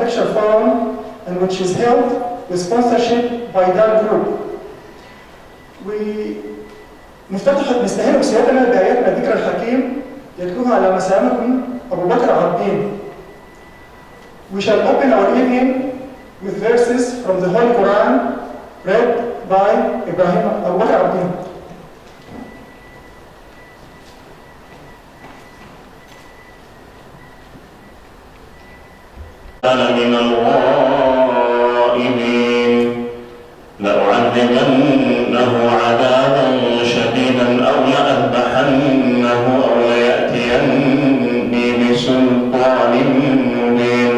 Architecture Forum, and which is held with sponsorship by that group. نستهل بسيادتنا بآياتنا ذكر الحكيم يتلوها على مسامعكم أبو بكر عبدين. We shall open our evening with verses from the Holy Quran read by Ibrahim Abu Bakr Abdin. أنا من الغائبين لأعذبنه عذابا شديدا أو لأذبحنه أو ليأتيني بسلطان مبين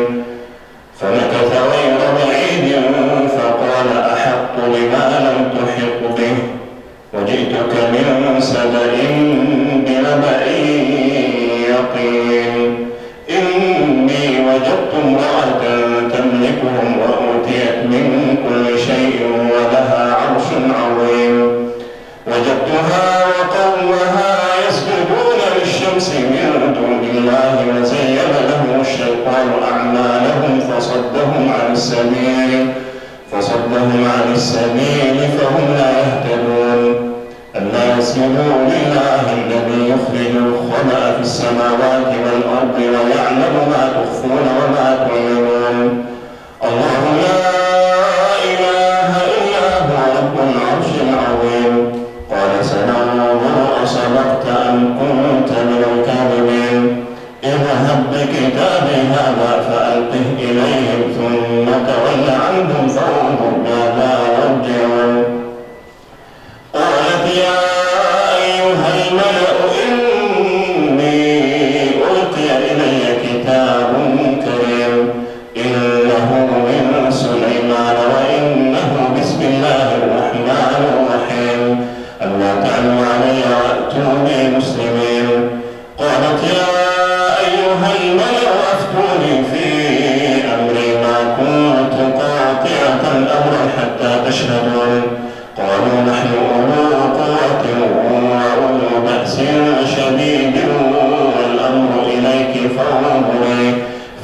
فمكث غير بعيد فقال أحط بما لم تحط به وجئتك من سبأ بنبأ يقين إني وجدت امرأة تملكهم وأوتيت من كل شيء ولها عرش عظيم وجدتها وقومها يسجدون للشمس من دون الله وزين لهم الشيطان أعمالهم فصدهم عن السبيل فهم لا يهتدون ألا يسجدوا لله الذي يخرج الخبأ في السماوات والأرض ويعلم ما تخفون وما تعلنون الله لا إله إلا هو رب العرش العظيم قال سننظر أصدقت أم كنت من الكاذبين اذهب بكتابي هذا فألقه إليهم ثم تول عنهم فانظر ماذا يرجعون قالت يا أيها الملأ إني ألقي إلي كتاب كريم إنه من سليمان وإنه بسم الله الرحمن الرحيم ألا تعلوا علي وأتوني مسلمين قالت يا أيها الملأ أفتوني في أمري ما كنت قاطعة أمرا حتى تشهدون قالوا نحن أولو قوة وأولو بأس شديد والأمر إليك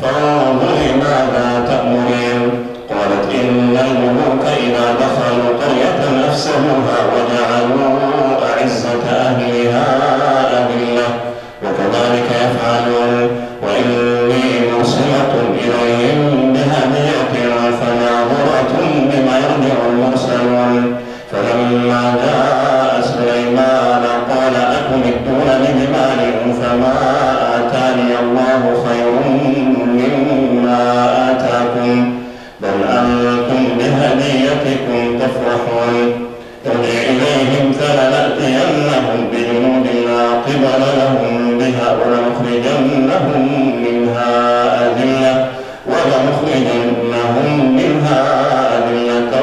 فانظري ماذا تأمرين قالت إن الملوك إذا دخلوا قرية أفسدوها وجعلوا أعزة أهلها أذلة وكذلك يفعلون وإني مرسلة إليهم بهدية فناظرة بما يرجع المرسلون فلما جاء سليمان قال أتمدونني بمال فما آتاني الله خير مما آتاكم بل أنتم بهديتكم تفرحون ارجع إليهم فلنأتينهم بجنود لا قبل لهم بها ولنخرجنهم منها أذلة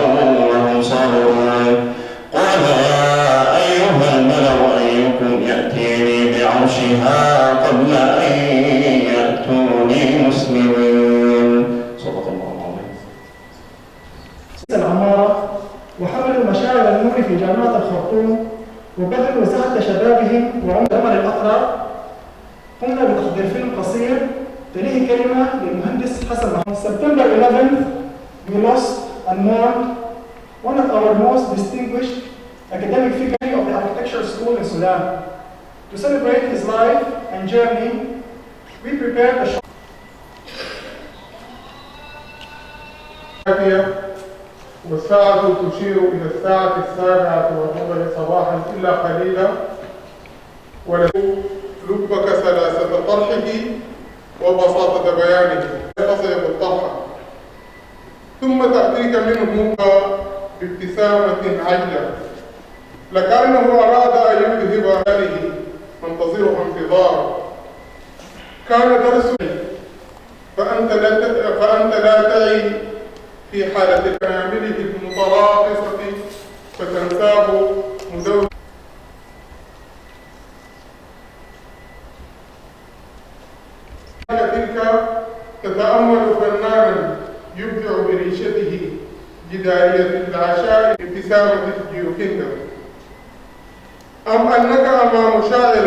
وهم صاغرون قال يا أيها الملأ أيكم يأتيني بعرشها قبل أن يأتوني مسلمين صدق الله العظيم. العمارة وحملوا مشاعر النور في جامعة الخرطوم وبذلوا زهد شبابهم وعمر الأقرع. قمنا بتحضير فيلم قصير تليه كلمة للمهندس حسن محمود. September 11th, we lost and mourned one of our most distinguished academic figures of the architecture school in Sudan. To celebrate his life and journey, we prepared a show. والساعة تشير إلى الساعة 7:15 صباحا إلا قليلا لبك سلاسة طرحه وبساطة بيانه تصيغ الطرحة ثم تأتيك منه بابتسامة عجلة لكأنه أراد أن يذهب هذه منتظرها انتظار كان درسه فأنت لا تعي في حالة كامله المتراقصة فتنساب مدون تلك تتأمل فنانا يبدع بريشته جدارية العشاء ابتسامة الجيوكندر أم أنك أمام شاعر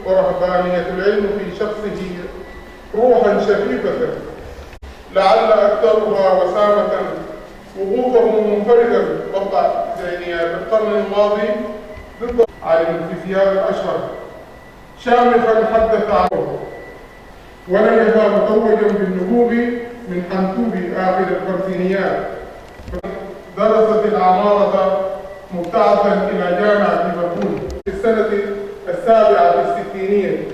ورهبانية العلم في شخصه روحا شفيفة لعل أكثرها وسامة وقوفهم منفردا وقع زينيات القرن الماضي ضد عالم الفيزياء الأشهر شامخا حدث عنه ونجح متوجا بالنبوغ من حنتوب آخر الخمسينيات. درست العمارة مبتعثا إلى جامعة ليفربول في السنة السابعة الستينية،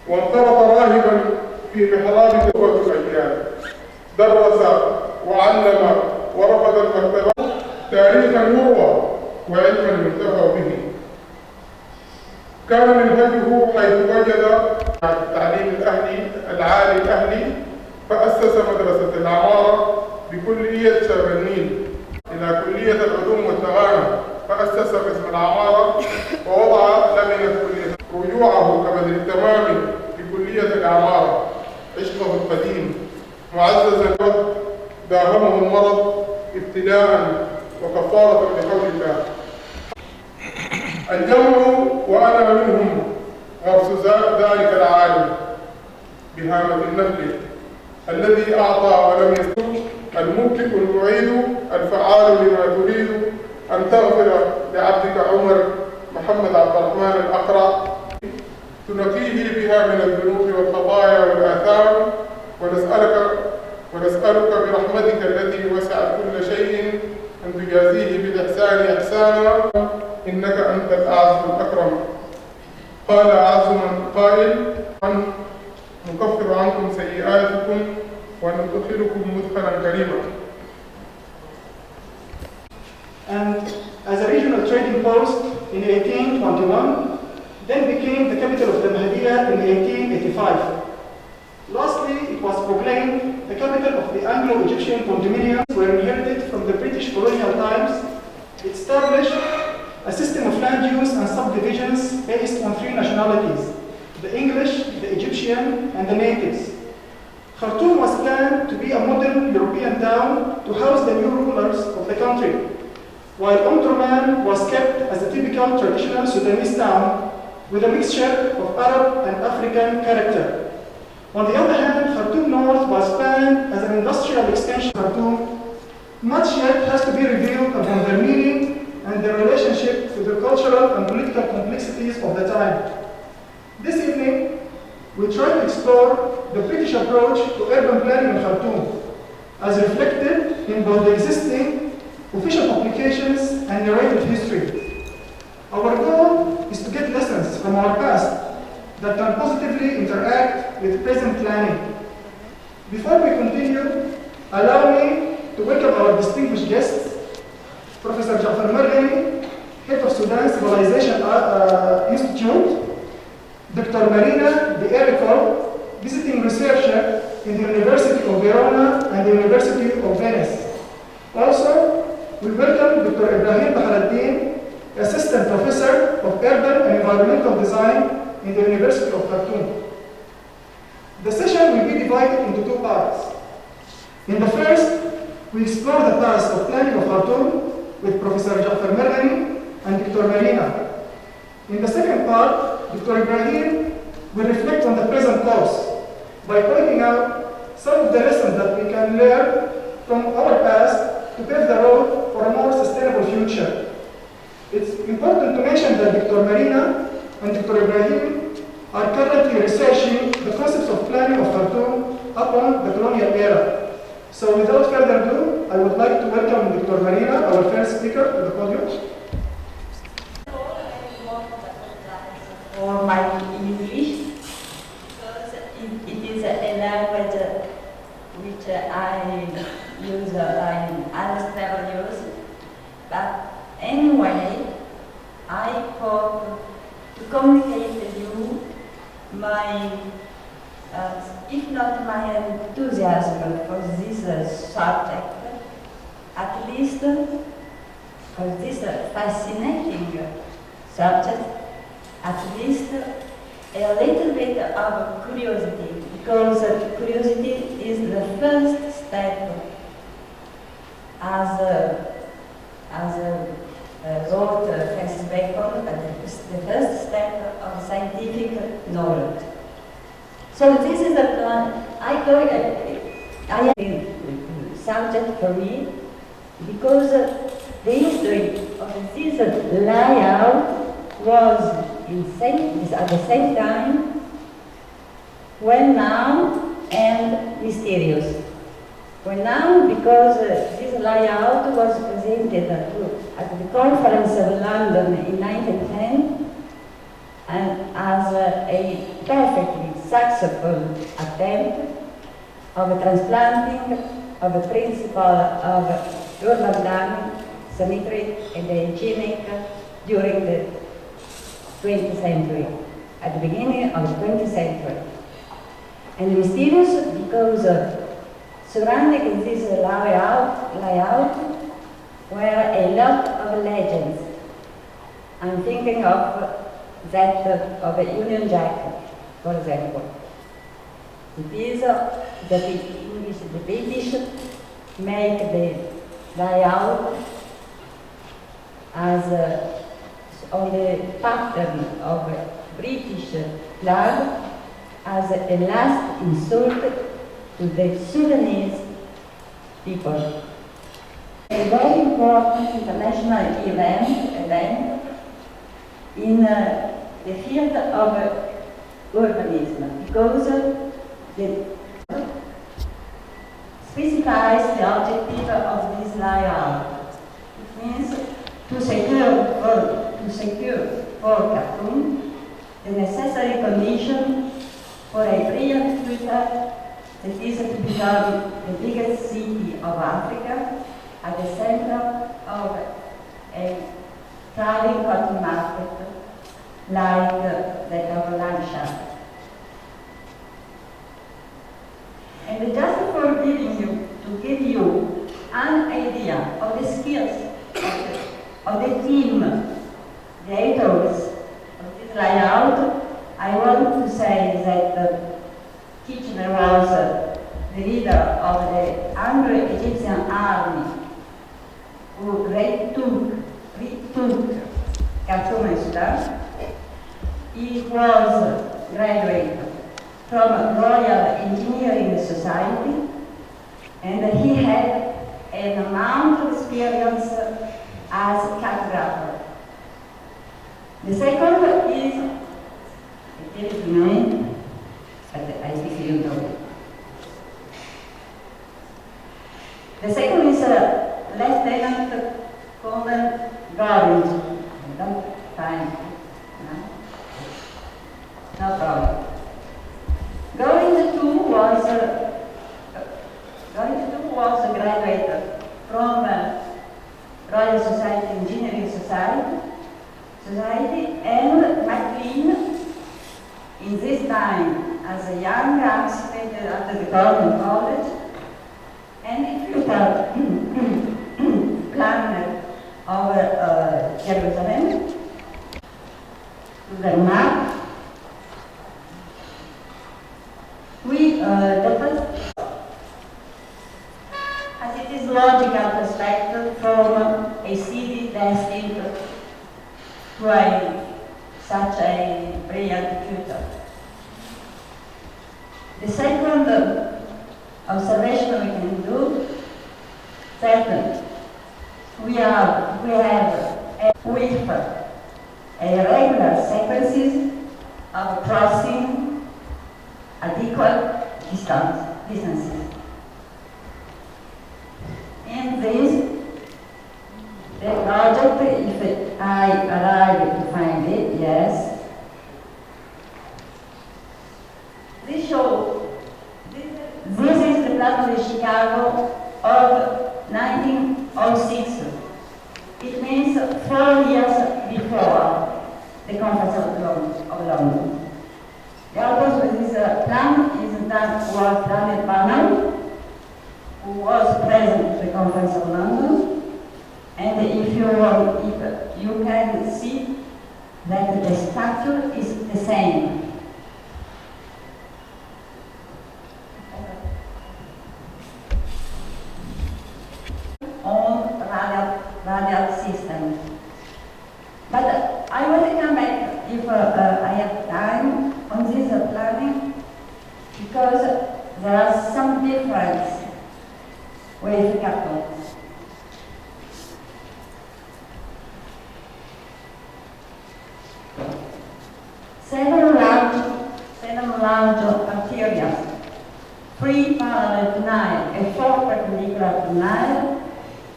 وانخرط راهبا في محراب قوة الأجيال. درس وعلم ورفض المكتبة تاريخا يروى وعلما ينتفع به. كان منهجه حيث وجد التعليم العالي الأهلي فأسس مدرسة العمارة بكلية شبرنين إلى كلية العلوم والتغانم فأسس قسم العمارة ووضع لجنة كلية. رجوعه كبدر التمام لكلية العمارة عشقه القديم معززا داهمه المرض ابتلاء وكفارة بحول الله. الجمع وأنا منهم غرس ذلك العالم بهامة النخل الذي أعطى ولم يستر، الممسك المعيد الفعال لما تريد أن تغفر لعبدك عمر محمد عبد الرحمن الأقرع تنقيه بها من الذنوب والخطايا والآثام، ونسألك برحمتك التي وسعت كل شيء أن تجازيه بالإحسان إحسانا إنك أنت الأعز الأكرم. قال أعز من قائل نكفر عنكم سيئاتكم وندخلكم مدخلا كريما. And as a regional trading post in 1821, then became the capital of the Mahdiya in 1885. Lastly, it was proclaimed the capital of the Anglo-Egyptian condominiums were inherited from the British colonial times. It established a system of land use and subdivisions based on three nationalities: the English, the Egyptian, and the natives. Khartoum was planned to be a modern European town to house the new rulers of the country, while Omdurman was kept as a typical traditional Sudanese town with a mixture of Arab and African character. On the other hand, Khartoum North was planned as an industrial extension of Khartoum. Much yet has to be revealed upon their meaning and their relationship to the cultural and political complexities of the time. This evening, we try to explore the British approach to urban planning in Khartoum, as reflected in both the existing official publications and narrated history. Our goal is to get lessons from our past that can positively interact with present planning. Before we continue, allow me to welcome our distinguished guests, Professor Jafar Marghani, Head of Sudan Civilization Institute, Dr. Marina De Ericol, visiting researcher in the University of Verona and the University of Venice. Also, we welcome Dr. Ibrahim Baharaddin, Assistant Professor of Urban and Environmental Design in the University of Khartoum. The session will be divided into two parts. In the first, we explore the past of planning of Khartoum with Professor Jafar Marghani and Dr. Marina. In the second part, Dr. Ibrahim will reflect on the present course by pointing out some of the lessons that we can learn from our past to pave the road for a more sustainable future. It's important to mention that Dr. Marina and Dr. Ibrahim are currently researching the concepts of planning of Khartoum upon the colonial era. So without further ado, I would like to welcome Dr. Marina, our first speaker, to the podium. For my English, because it is a language which I use, I never use. But anyway, I hope to communicate with you my, if not my enthusiasm for this subject, at least for this fascinating subject, at least a little bit of curiosity, because curiosity is the first step, as wrote Francis Bacon, the first step of scientific knowledge. So this is a plan. I subject for me because the history of this layout was at the same time well-known and mysterious. Well-known because this layout was presented at the Conference of London in 1910 and as a perfectly successful attempt of transplanting of the principle of urban planning, symmetry, and hygienic during the 20th century, at the beginning of the 20th century. And mysterious because surrounding this layout were a lot of legends. I'm thinking of that of a Union Jack, for example. It is the British make the layout as on the pattern of a British flag as a last insult to the Sudanese people. A very important international event in the field of urbanism because it specifies the objective of this layout. It means to secure for Khartoum the necessary condition for a brilliant future that is to become the biggest city of Africa at the center of a thriving cotton market like that of Lansha. And just for to give you an idea of the skills of the team, the authors of this layout, I want to say that Kitchener was the leader of the Anglo-Egyptian army who retook Khartoum and Sudan. He was graduate from Royal Engineering Society, and he had an amount of experience as cartographer. The second is, I tell it to me, but I think you know. The second is Lieutenant Colonel Goring. Don't find, no problem. Goring too was a graduate from Royal Society Engineering Society, and McLean, in this time as a young architect at the Colonial College, and a future planner of Jerusalem, to the map. The first, as it is logical perspective from a city destined to such a brilliant future. The second observation we can do, that we have with a regular sequences of crossing at equal distances. In this, the project, if I arrive to find it, yes. This is the plan of Chicago of 1906. It means 4 years before the Conference of London. The author of this plan was Daniel Barnum, who was present at the Conference of London. And if you can see that the structure is the same. On radial system. But I want to come back, if I have time, on this planning, because there are some difference with Khartoum. Several large arterials, 3 parallel to Nile and 4 perpendicular to Nile,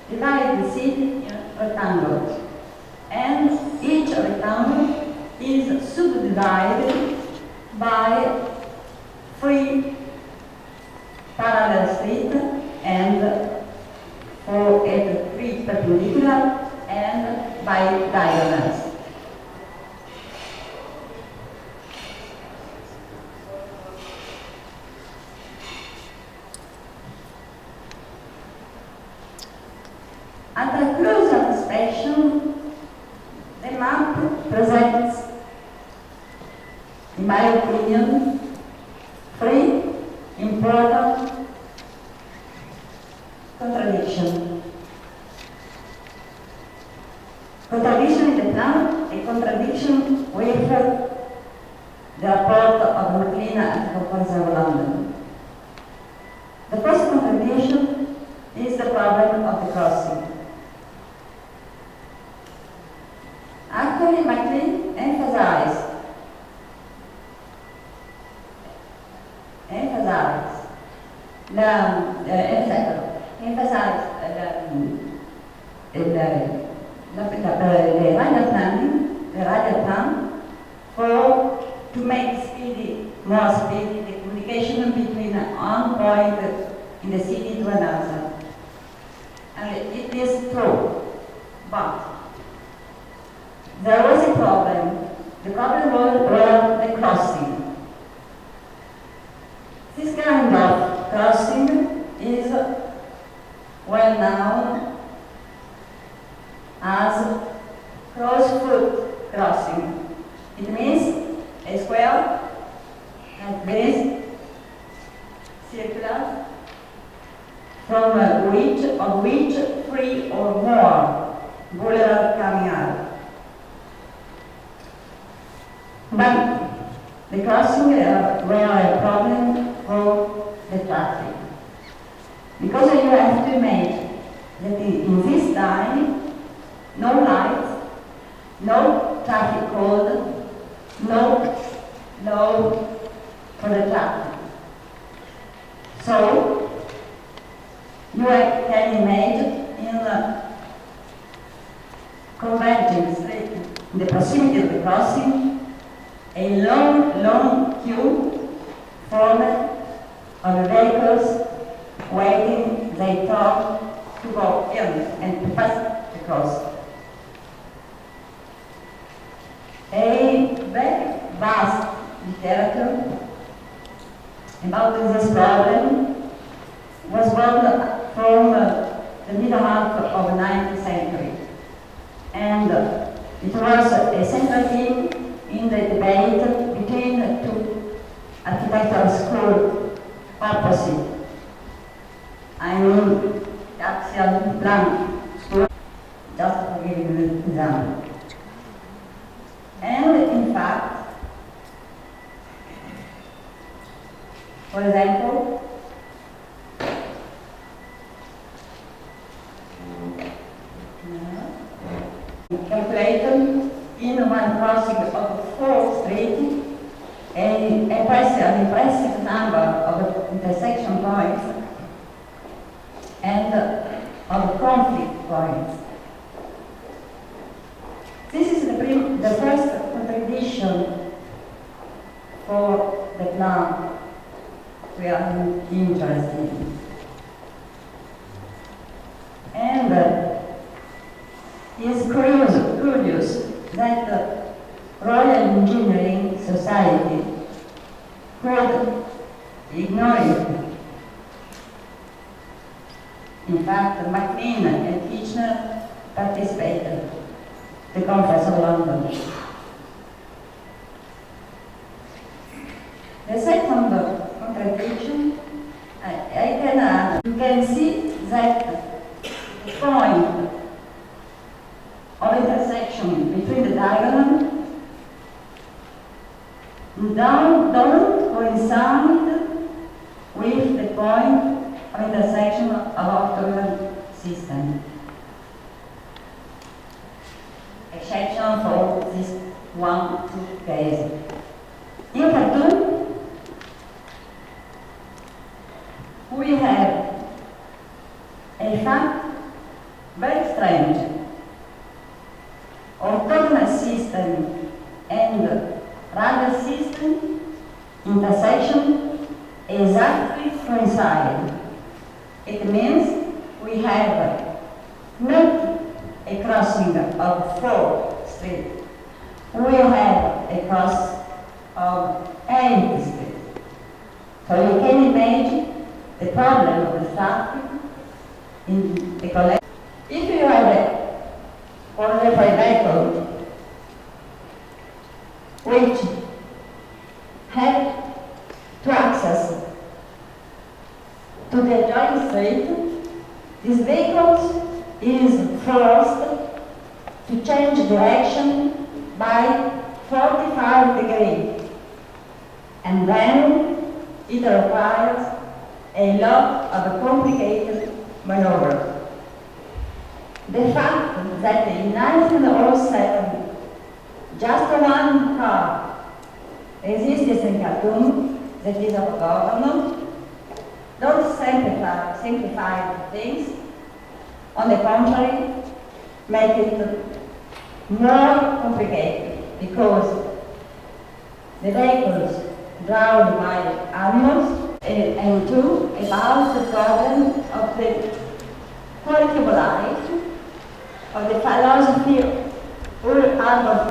divide the city in rectangles, and each rectangle is subdivided by 3 parallel streets and 3 perpendicular and by diagonals. At a closer inspection, the map presents, in my opinion, 3 important contradictions. Contradiction in the plan, a contradiction with the report of McLean and the Conference of London. The first contradiction is the problem of the crossing. Actually, McLean emphasized the radial plan to make more speedy the communication between one point in the city to another. And it is true, but there was a problem. The problem was the crossing. This kind of crossing is well known as cross-foot crossing. It means a square at base, circular, from which 3 or more boulevards coming out. But the crossing were a problem for the traffic. Because you have to imagine that in this time, no lights, no traffic code, no law for the traffic. So, you can imagine in the converging street, in the proximity of the crossing, a long queue formed of vehicles waiting their turn to go in and to pass the cross. A very vast literature about this problem was born from the middle half of the 19th century, and it was a central theme in the debate between the 2 architectural schools opposite. I mean, axial plan school, just to give you an example. And in fact, for example, calculated in one crossing of 4 streets an impressive number of intersection points and of conflict points. This is the first contradiction for the plan we are interested in. And it's curious that the Royal Engineering Society could ignore it. In fact, McLean and Kitchener participated in the Conference of London. The second contradiction, you can see that the point of intersection between the diagonal don't coincide with the point of intersection of system. Exception for this one, two case. In Khartoum, we have a fact very strange. Autonomous system and random system intersection exactly coincide. It means we have not a crossing of 4 streets. We have a cross of 8 streets. So you can imagine the problem of the traffic in the collection. If you have a vehicle which have to access to the joint street, these vehicles is forced to change direction by 45 degrees, and then it requires a lot of complicated maneuver. The fact that in 1907 just one car exists in Khartoum, that is of government, don't simplify things. On the contrary, make it more complicated, because the vehicles drawn by animals, and two, about the problem of the quality of life, of the philosophy of urban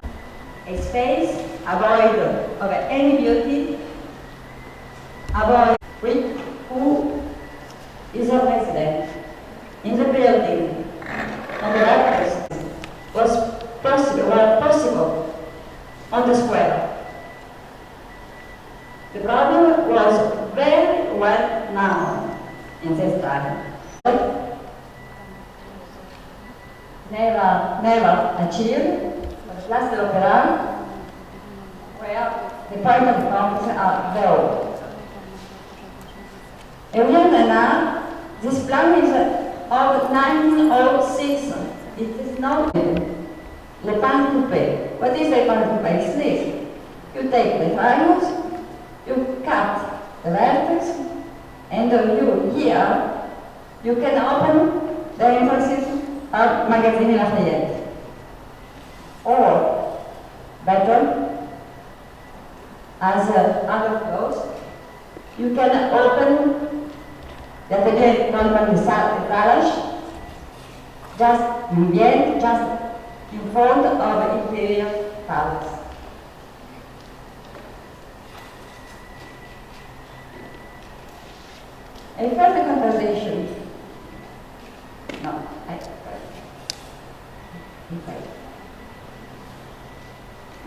a space, avoid of any beauty, avoid with who is a resident in the building, on the records was possible on the square. The problem was very well known in this time. Never achieved the Place de l'Opéra, where the point of contact are low. And now, this plan is of 1906. It is not Le Pan Coupé. What is Le Pan Coupé? It's this. You take the triangles, you cut the vertex, and you can open the entrances of Magazine Lafayette. Or, better, as other floors, you can open the Atelier Norman Garage, just in front of Imperial Palace. A further conversation. No,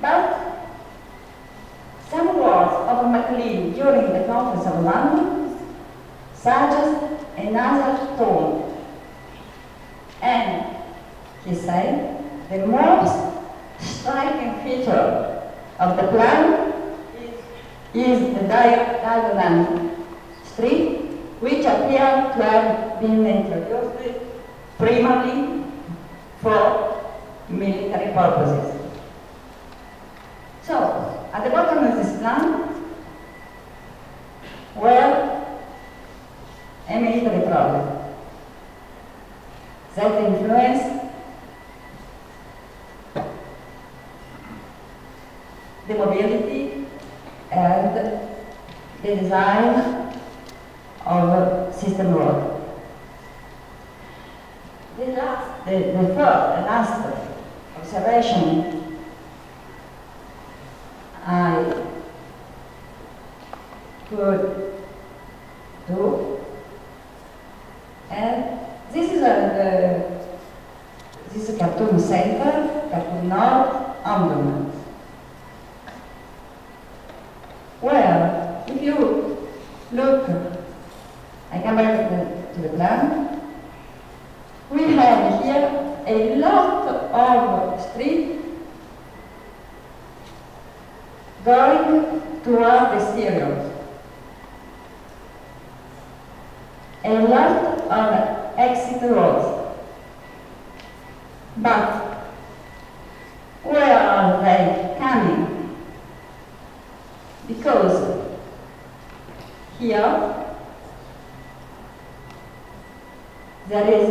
but some words of Maclean during the Conference of London suggest another tone. And he said, the most striking feature of the plan is the diagonal street, which appear to have been introduced primarily for military purposes. So, at the bottom of this plan were a military problem that influenced the mobility and the design of system road. The last observation I could do, and this is Khartoum Center, Khartoum North, Omdurman, where if you look, I come back to the plan, we have here a lot of streets going toward the stereo. A lot of exit roads. But where are they coming? Because here there is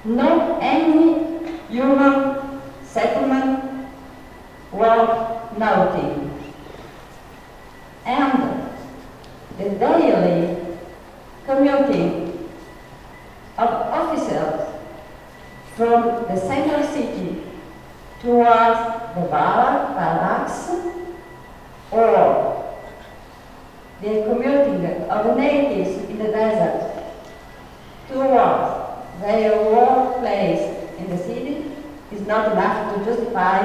not any human settlement worth noting. And the daily commuting of officers from the central city towards the barracks, or the commuting of natives in the desert towards their workplace in the city is not enough to justify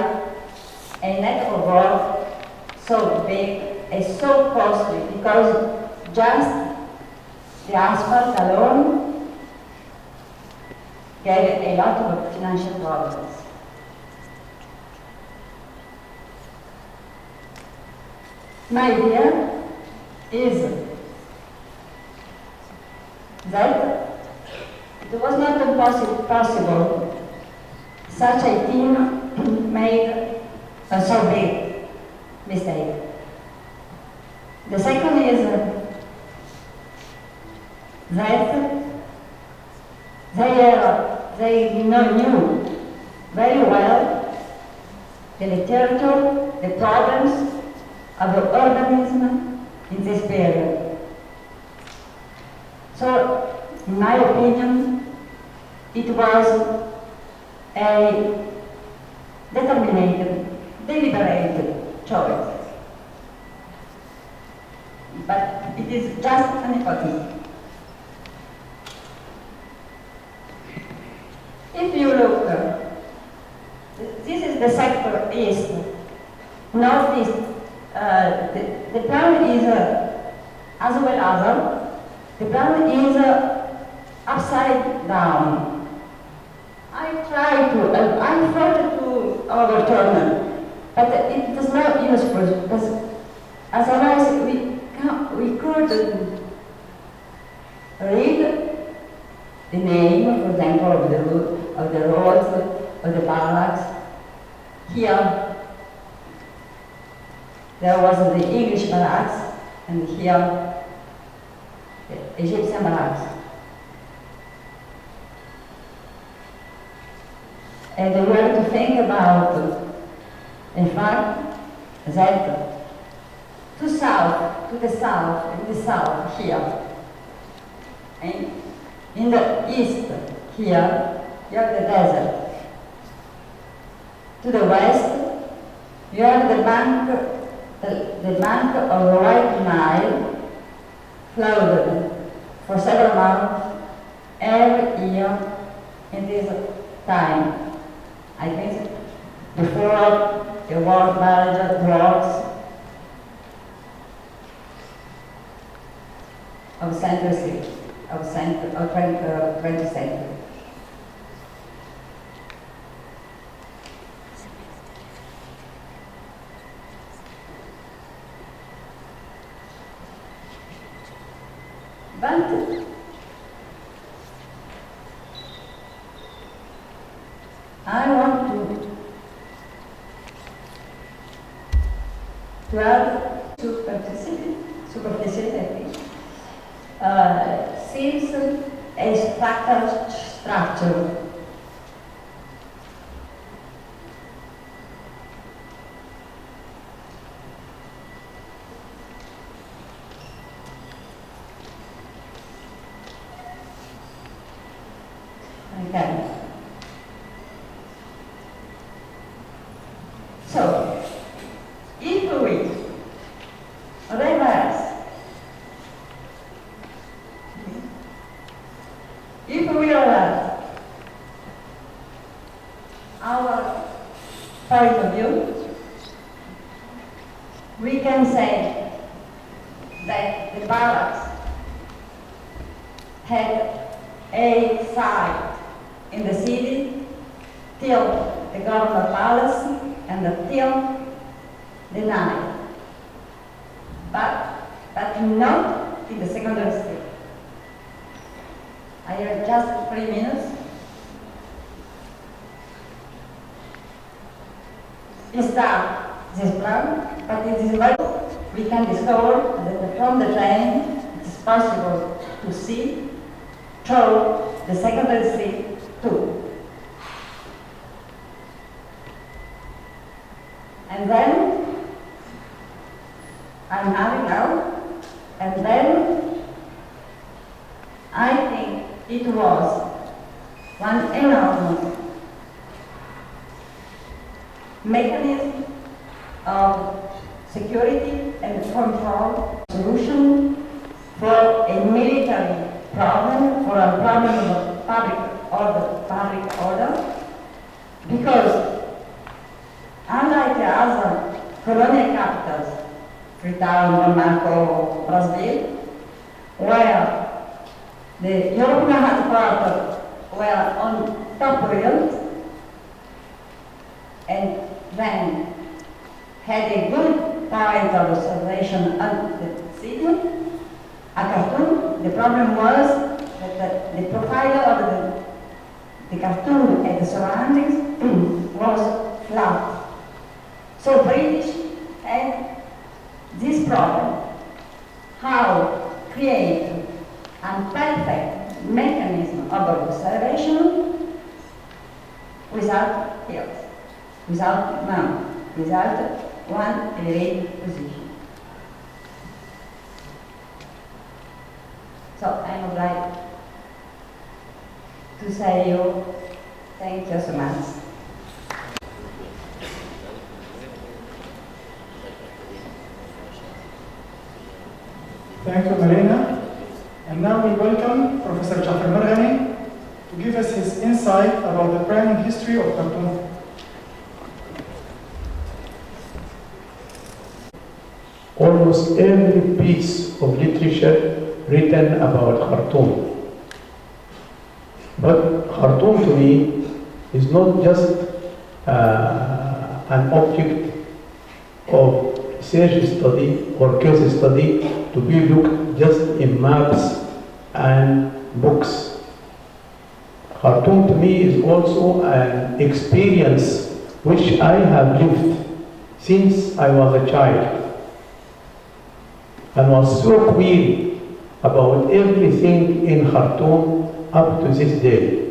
a network work so big and so costly, because just the asphalt alone gave a lot of financial problems. My idea is that it was not possible such a team made a so big mistake. The second is that they knew very well the literature, the problems of the urbanism in this period. So, in my opinion, it was a determined, deliberated choice. But it is just an hypothesis. If you look, this is the sector east, northeast. The plan is as well as the plan is upside down. I tried to overturn it, but it is not useful because as I said, we could read the name, for example, of the roads, of the barracks. Here, there was the English barracks, and here, the Egyptian barracks. And we have to think about, in fact, that to the south here, and in the east here, you have the desert. To the west, you have the bank of the White Nile, flooded for several months every year in this time. I think before the world marriage works of 20th century. But I want to add superficiality. Seems a fractal structure. Okay. So, if we reverse, our point of view, we can say that the barracks had a site in the city till the governor palace and till the night, but not in the secondary state. I have just 3 minutes. start this plan, but it is very, we can discover that from the train it is possible to see through the secondary street too. And then I'm having out, and then I think it was one enormous mechanism of security and control solution for a military problem, for a problem of public order, because unlike the other colonial capitals, Freetown, Bamako, Brazzaville, where the European headquarters were on top rails, and then had a good point of observation of the city. At Khartoum, the problem was that the profile of the Khartoum and the surroundings was flat. So British had this problem, how create a perfect mechanism of observation without hills, without mountain, without one elevated position. So I would like to say you thank you so much. Thank you, Marina. And now we welcome Professor Jafar Marghani to give us his insight about the planning history of Khartoum. Almost every piece of literature written about Khartoum. But Khartoum to me is not just an object of research study or case study to be looked just in maps and books. Khartoum to me is also an experience which I have lived since I was a child and was so query about everything in Khartoum up to this day.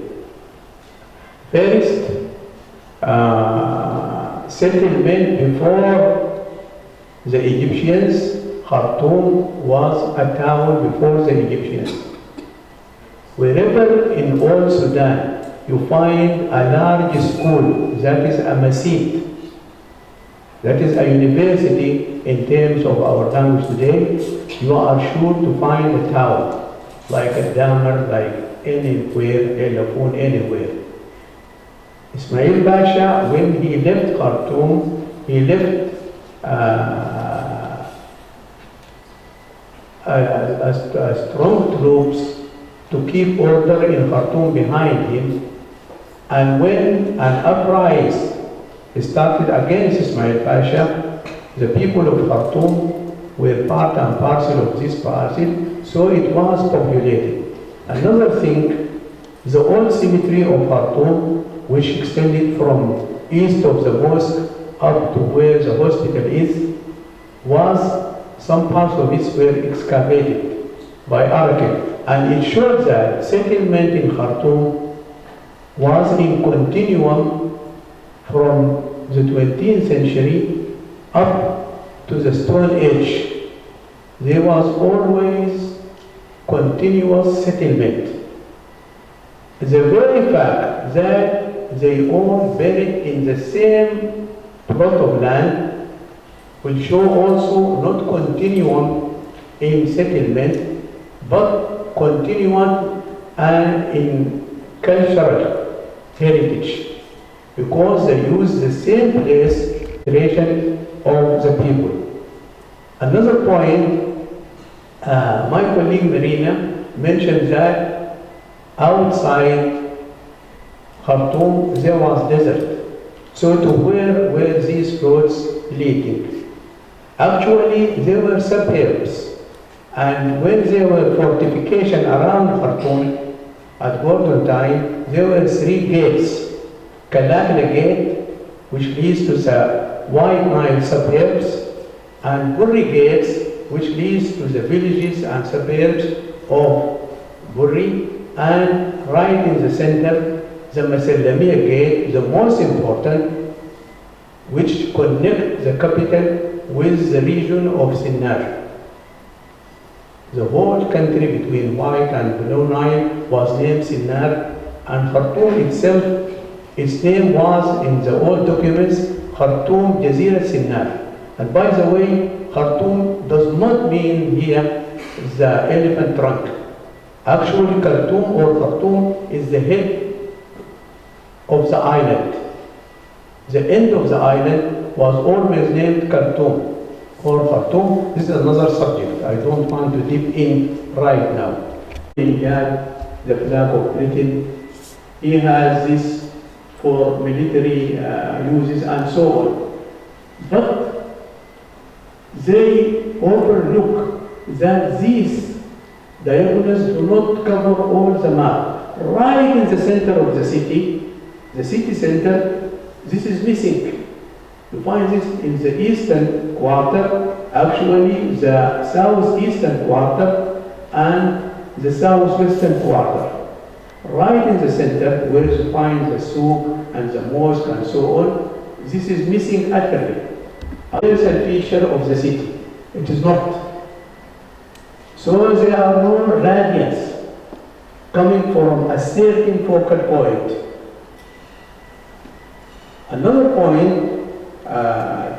First, settlement before the Egyptians. Khartoum was a town before the Egyptians. Wherever in all Sudan you find a large school, that is a masjid, that is a university in terms of our language today, you are sure to find a town, like a Damer, like anywhere, Elafun, anywhere. Ismail Pasha, when he left Khartoum, he left a strong troops to keep order in Khartoum behind him. And when an uprising started against Ismail Pasha, the people of Khartoum were part and parcel of this parcel, so it was populated. Another thing, the old cemetery of Khartoum, which extended from east of the mosque up to where the hospital is, some parts of it were excavated by architects, and it showed that settlement in Khartoum was in continuum from the 20th century up to the Stone Age. There was always continuous settlement. The very fact that they all buried in the same plot of land will show also not continuum in settlement, but continuum and in cultural heritage, because they use the same place, region of the people. Another point, my colleague Marina mentioned that outside Khartoum there was desert. So to where were these roads leading? Actually, there were suburbs, and when there were fortification around Khartoum at Gordon time, there were 3 gates. Kalakla Gate, which leads to the White Nile suburbs, and Burri Gates, which leads to the villages and suburbs of Burri, and right in the center, the Masalamiya Gate, the most important, which connects the capital with the region of Sinnar. The whole country between White and Blue Nile was named Sinnar, and Khartoum itself, its name was in the old documents Khartoum Jazira Sinnar. And by the way, Khartoum does not mean here the elephant trunk. Actually, Khartoum is the head of the island. The end of the island was always named Khartoum or Khartoum. This is another subject I don't want to dip in right now. He had the flag of Britain. He has this for military uses and so on. But they overlook that these diagonals do not cover all the map. Right in the center of the city center, this is missing. You find this in the eastern quarter, actually the southeastern quarter and the southwestern quarter. Right in the center, where you find the souk and the mosque and so on, this is missing utterly. It is a feature of the city. It is not. So there are no radiance coming from a certain focal point. Another point,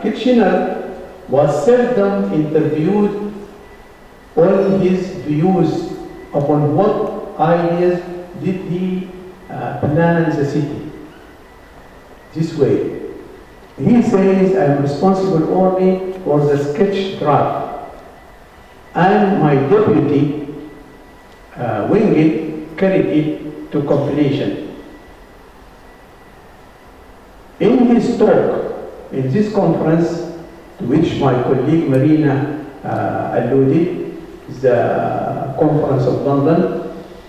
Kitchener was seldom interviewed on his views upon what ideas did he plan the city. This way. He says, I am responsible only for the sketch draft, and my deputy, Wingate, carried it to completion. In his talk, in this conference, to which my colleague Marina alluded, the Conference of London,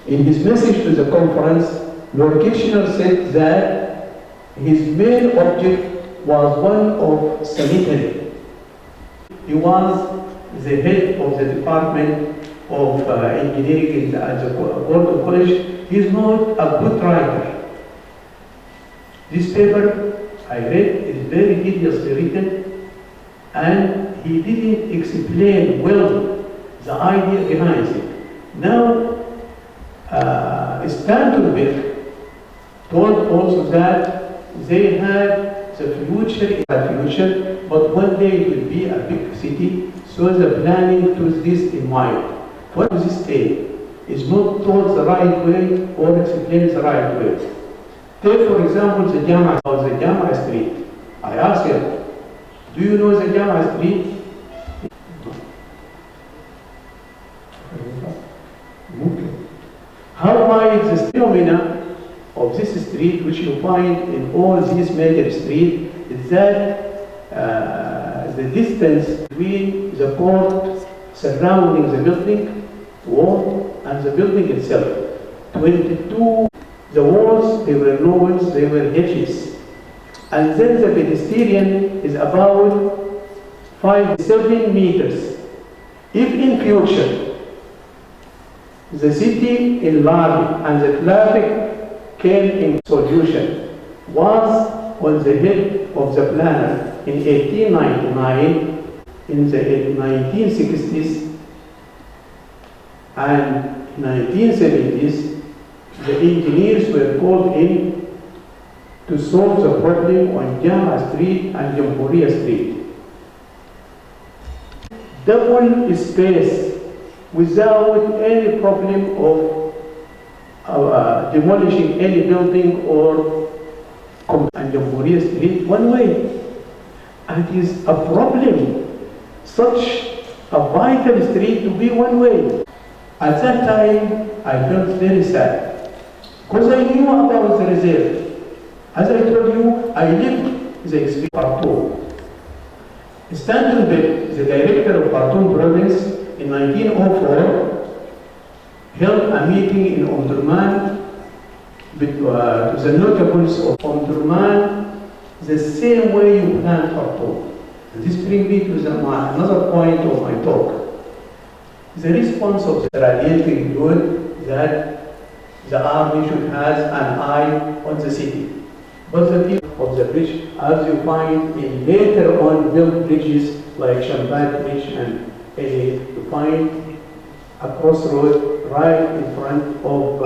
in his message to the conference, Lord Kitchener said that his main object was one of sanitary. He was the head of the Department of Engineering at the Gordon College. He is not a good writer. This paper I read is very tediously written, and he didn't explain well the idea behind it. Now, Stantonville told also that they had the future, but one day it will be a big city, so the planning took this in mind. What does this say? Is not told the right way or explained the right way. Take for example the Jama Street. I asked him, do you know the Jama Street? How wide the phenomena of this street, which you find in all these major streets, is that the distance between the court surrounding the building wall and the building itself, 22. The walls, they were no walls, they were hedges. And then the pedestrian is about 5-7 meters. If in future the city enlarged and the traffic came in, solution was on the head of the planner in 1899, in the 1960s and 1970s. The engineers were called in to solve the problem on Jama Street and Jamhuriya Street. Double space without any problem of demolishing any building or and Jamhuriya Street one way. And it is a problem, such a vital street to be one way. At that time, I felt very sad, because I knew about the reserve. As I told you, I lived the experience of Khartoum. Stantonville, the director of Khartoum province, in 1904, held a meeting in Omdurman to the notables of Omdurman. the same way you planned Khartoum. And this brings me to another point of my talk. The response of the radiating fluid that the army should have an eye on the city. But the people of the bridge, as you find in later on built bridges like Champagne Bridge and you find a crossroad right in front of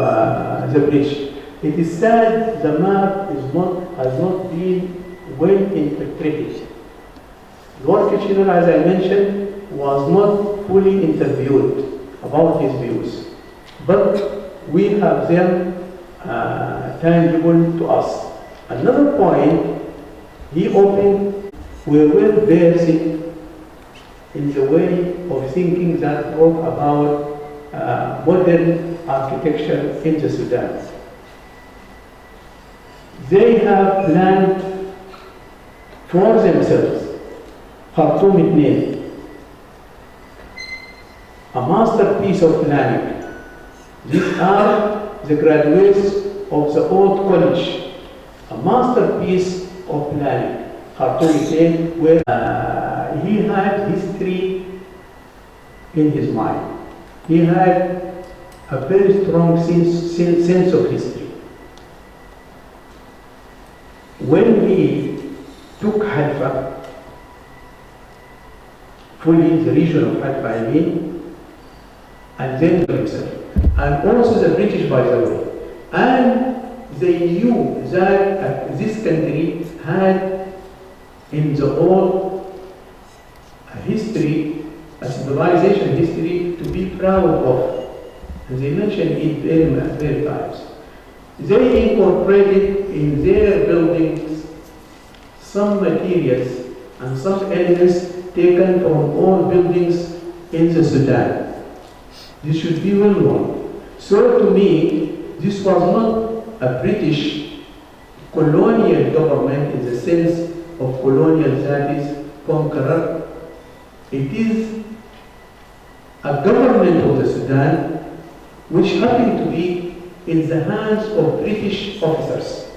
the bridge. It is sad the map has not been well interpreted. Lord Kitchener, as I mentioned, was not fully interviewed about his views, but we have them tangible to us. Another point, he opened, we are well versed in the way of thinking that brought about modern architecture in the Sudan. They have planned for themselves Khartoum itself, a masterpiece of planning. These are the graduates of the old college, a masterpiece of planning. Khartoum itself, where he had history in his mind. He had a very strong sense of history. When he took Haifa, fully the region of Haifa, I mean, and then himself, and also the British, by the way, and they knew that this country had in the old history, a civilization history to be proud of. And they mentioned it very times. They incorporated in their buildings some materials and some elements taken from all buildings in the Sudan. This should be well known. So to me, this was not a British colonial government in the sense of colonial, that is conqueror. It is a government of the Sudan which happened to be in the hands of British officers.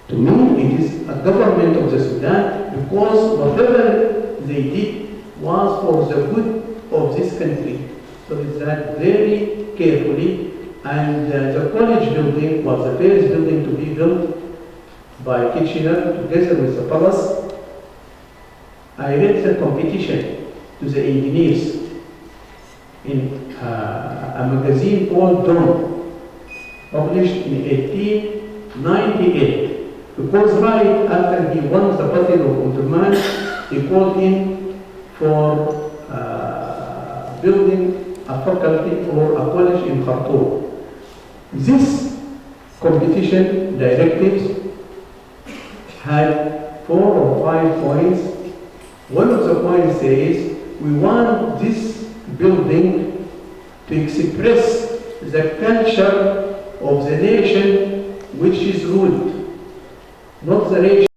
To me, it is a government of the Sudan because whatever they did was for the good of this country. So it's that very carefully, and the college building was the first building to be built by Kitchener together with the palace. I read the competition to the engineers in a magazine called Dawn, published in 1898. Because right after he won the Battle of Omdurman, he called in for building a faculty or a college in Khartoum. This competition directives had 4 or 5 points. One of the points says, we want this building to express the culture of the nation which is ruled, not the nation